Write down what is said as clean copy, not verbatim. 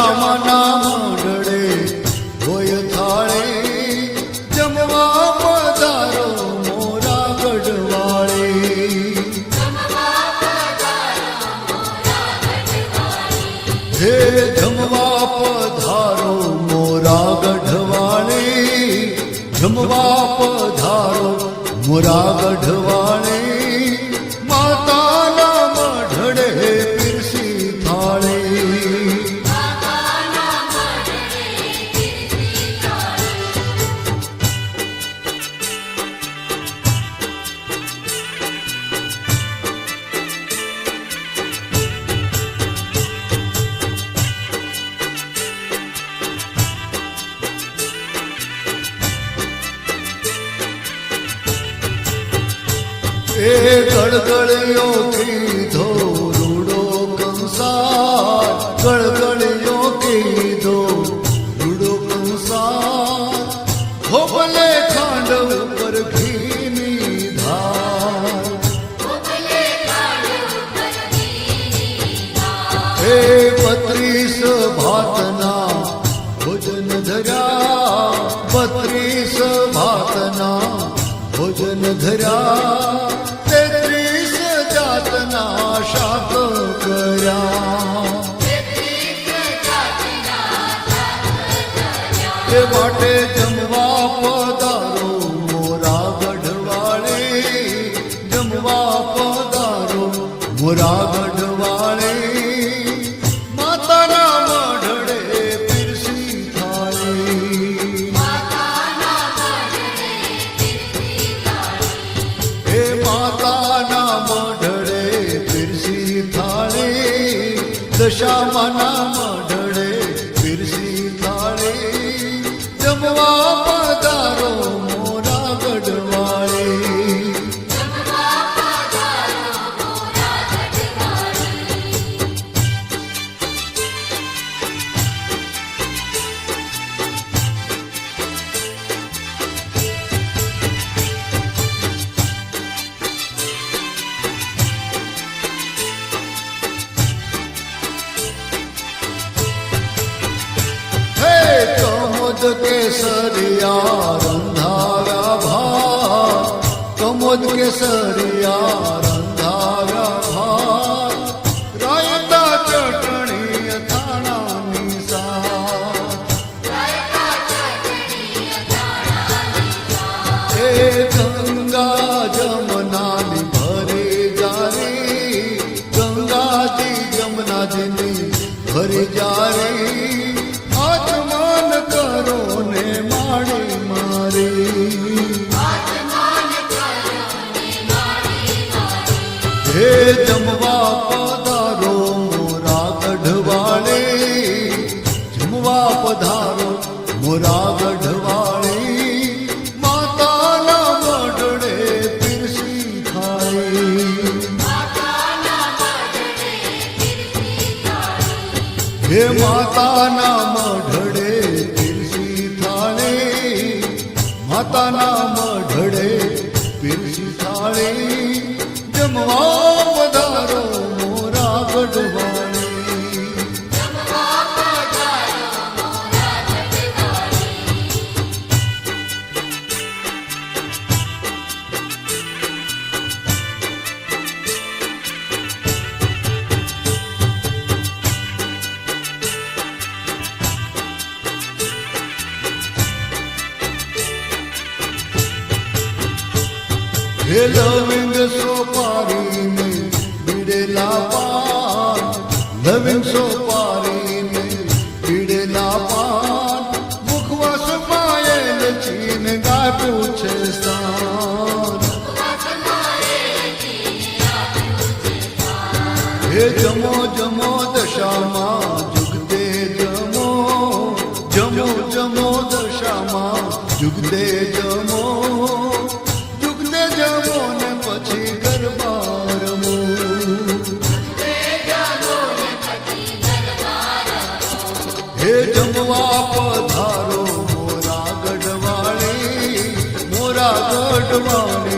દશામાના મંડળે હોય થાળે જમવા પધારો મોરા ગઢવાળે. હે જમવા પધારો મોરા ગઢવાળે, જમવા પધારો મોરા ગઢવાળે. માતાના મઢડે પીરસી થાળે. એ ગળગળિયો કીધો રૂડો કંસાર, ગળગળિયો કીધો રૂડો કંસાર. હોબલે ખાંડ ઉપર ઘીની ધાર. એ 32 ભાતના ભોજન ધર્યા, 32 ભાતના ભોજન ધર્યા. 33 જાતના શાક કર્યા. એ માટે જમવા પધારો મોરા ગઢવાળે, જમવા પધારો મોરા ગઢવાળે. માતાના મઢડે પીરસી થાળે. હે માતાના મઢડે પીરસી થાળે, દશામાના મઢડે પીરસી થાળે. જમવા પધારો મોરા ગઢવાળે. કમોદ કેસરિયા રંધાવ્યા ભાત, કમોદ કેસરિયા રંધાવ્યા ભાત. રાયતા ચટણી અથાણાની સાથ. એ ગંગા જમનાની ભરી જારી, ગંગાજી જમનાજીની ભરી જારી. આચમન કરો ને માણી મારી. હે જમવા પધારો મોરા ગઢવાળે, જમવા પધારો મોરા ગઢવાળે. માતાના મઢડે પીરસી થાળે. હે માતાના મઢડે પીરસી થાળે, માતાના મઢડે પીરસી થાળે. જમવા પધારો મોરા ગઢવાળે. હે લવિંગ સોપારીને બીડેલા પાન, લવિંગ સોપારીને બીડેલા પાન. મુખવાસ પાયેલ ચીન ગાય પૂછે સ્થાન. હે જમો જમો દશામાં જુગતે જમો, જમો જમો દશામાં જુગતે જમો. જમો ને પછી ગરબા રમો. હે જમવા પધારો મોરા ગઢવાળે, મોરા ગઢવાળે.